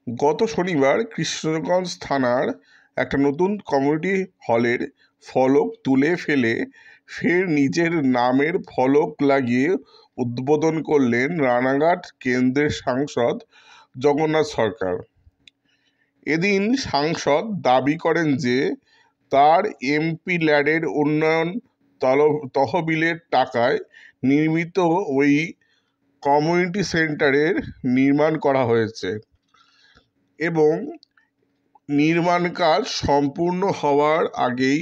গত শনিবার কৃষ্ণগঞ্জ থানার একটা নতুন কমিউনিটি হলের ফলক তুলে ফেলে ফের নিজের নামের ফলক লাগিয়ে উদ্বোধন করলেন রানাঘাট কেন্দ্রের সাংসদ জগন্নাথ সরকার। এদিন সাংসদ দাবি করেন যে তার এমপি ল্যাডের উন্নয়ন তহবিলের টাকায় নির্মিত ওই কমিউনিটি সেন্টারের নির্মাণ করা হয়েছে এবং নির্মাণ কাজ সম্পূর্ণ হওয়ার আগেই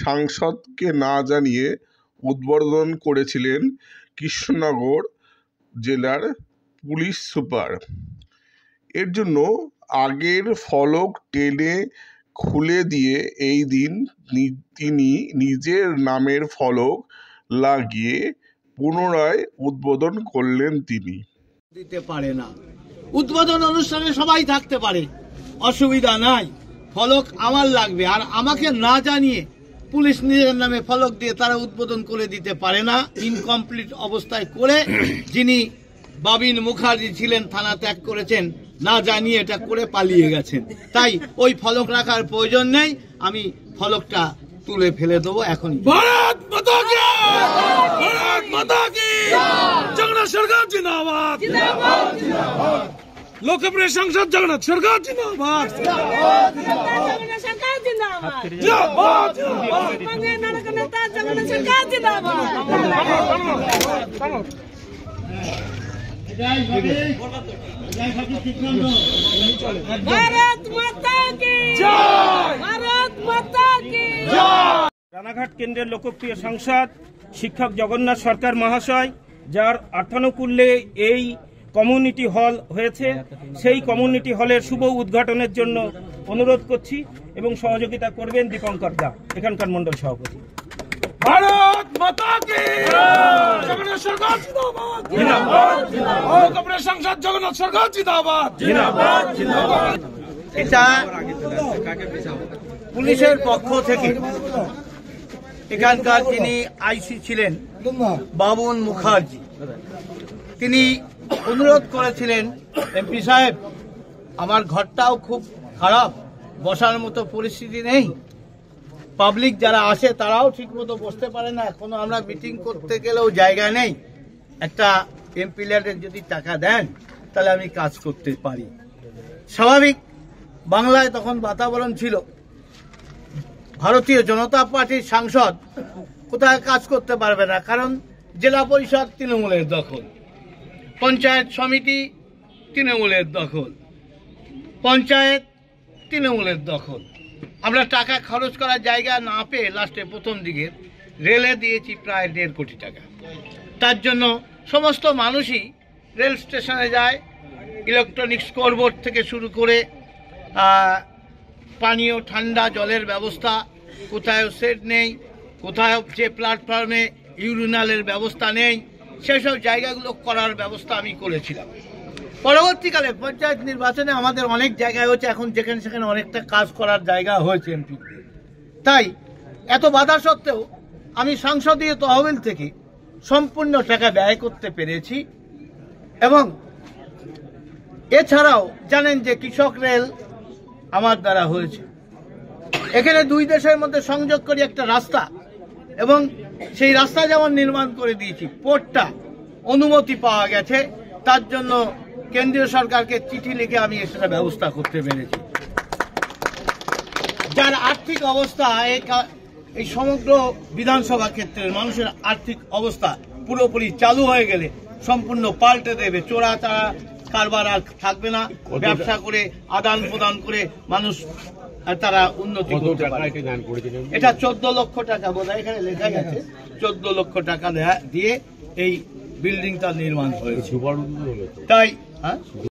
সাংসদকে না জানিয়ে উদ্বোধন করেছিলেন কৃষ্ণনগর জেলার পুলিশ সুপার। এর জন্য আগের ফলক টেনে খুলে দিয়ে এই দিন তিনি নিজের নামের ফলক লাগিয়ে পুনরায় উদ্বোধন করলেন। তিনি দিতে পারে না, উদ্বোধন অনুষ্ঠানে সবাই থাকতে পারে, অসুবিধা নাই, ফলক আমার লাগবে। আর আমাকে না জানিয়ে পুলিশ নিজের নামে ফলক দিয়ে তারা উদ্বোধন করে দিতে পারে না। ইনকমপ্লিট অবস্থায় করে যিনি বাবিন মুখার্জি ছিলেন থানা ত্যাগ করেছেন, না জানিয়ে এটা করে পালিয়ে গেছেন। তাই ওই ফলক রাখার প্রয়োজন নেই, আমি ফলকটা তুলে ফেলে দেবো এখন। ভারত মাতা কি ভারত মাতা কি জগন্নাথ সরকার জিন্দাবাদ জিন্দাবাদ জিন্দাবাদ লোকপ্রিয় সাংসদ জগন্নাথ সরকার জিন্দাবাদ জিন্দাবাদ জগন্নাথ সরকার জিন্দাবাদ জিন্দাবাদ জিন্দাবাদ বাংলা নায়ক নেতা জগন্নাথ সরকার জিন্দাবাদ। ভারত মাতা কি জয় ভারত মাতা কি জয়। রানাঘাট কেন্দ্রের লোকপ্রিয় সাংসদ শিক্ষক জগন্নাথ সরকার মহাশয়, যার অর্থানুকূল্যে এই কমিউনিটি হল হয়েছে, সেই কমিউনিটি হলের শুভ উদ্ঘাটনের জন্য অনুরোধ করছি এবং সহযোগিতা করবেন দীপঙ্কর দা, এখানকার মন্ডল সভাপতি। ভারত মাতা কি জগন্নাথ সরকার জিন্দাবাদ জিন্দাবাদ জিন্দাবাদ লোকপ্রিয় সাংসদ জগন্নাথ সরকার জিন্দাবাদ জিন্দাবাদ জিন্দাবাদ। এটা পুলিশের পক্ষ থেকে এখানকার যিনি আইসি ছিলেন বাবুন মুখার্জি, তিনি অনুরোধ করেছিলেন, এমপি সাহেব আমার ঘরটাও খুব খারাপ, বসার মতো পরিস্থিতি নেই, পাবলিক যারা আসে তারাও ঠিক মতো বসতে পারে না, এখনো আমরা মিটিং করতে গেলেও জায়গা নেই, একটা এমপি ল্যাডের যদি টাকা দেন তাহলে আমি কাজ করতে পারি। স্বাভাবিক, বাংলায় তখন বাতাবরণ ছিল ভারতীয় জনতা পার্টির সাংসদ কোথায় কাজ করতে পারবে না, কারণ জেলা পরিষদ তৃণমূলের দখল, পঞ্চায়েত সমিতি তৃণমূলের দখল, পঞ্চায়েত তৃণমূলের দখল। আমরা টাকা খরচ করার জায়গা না পেয়ে লাস্টে প্রথম দিকে রেলে দিয়েছি প্রায় 1.5 কোটি টাকা। তার জন্য সমস্ত মানুষই রেল স্টেশনে যায়, ইলেকট্রনিক স্কোরবোর্ড থেকে শুরু করে পানীয় ঠান্ডা জলের ব্যবস্থা, কোথাও সেট নেই, কোথাও যে প্ল্যাটফর্মে ইউরিনালের ব্যবস্থা নেই, সেসব জায়গাগুলো করার ব্যবস্থা আমি করেছিলাম। পরবর্তীকালে পঞ্চায়েত নির্বাচনে আমাদের অনেক জায়গায় হচ্ছে, এখন যেখানে সেখানে অনেকটা কাজ করার জায়গা হয়েছে এমপি। তাই এত বাধা সত্ত্বেও আমি সংসদীয় তহবিল থেকে সম্পূর্ণ টাকা ব্যয় করতে পেরেছি। এবং এছাড়াও জানেন যে কৃষক রেল আমার দ্বারা হয়েছে, এখানে দুই দেশের মধ্যে সংযোগ করি একটা রাস্তা, এবং সেই রাস্তা যেমন নির্মাণ করে দিয়েছি, পোর্টটা অনুমতি পাওয়া গেছে, তার জন্য কেন্দ্রীয় সরকারকে চিঠি লিখে আমি সেটা ব্যবস্থা করতে পেরেছি। যার আর্থিক অবস্থা এই সমগ্র বিধানসভা ক্ষেত্রের মানুষের আর্থিক অবস্থা পুরোপুরি চালু হয়ে গেলে সম্পূর্ণ পাল্টে দেবে, চোরা চারা কারবার আর থাকবে না, ব্যবসা করে আদান প্রদান করে মানুষ তারা উন্নতি করতে পারে। এটা 14 লক্ষ টাকা বোধহয় এখানে লেখা গেছে, 14 লক্ষ টাকা দিয়ে এই বিল্ডিংটা নির্মাণ হয়েছে। তাই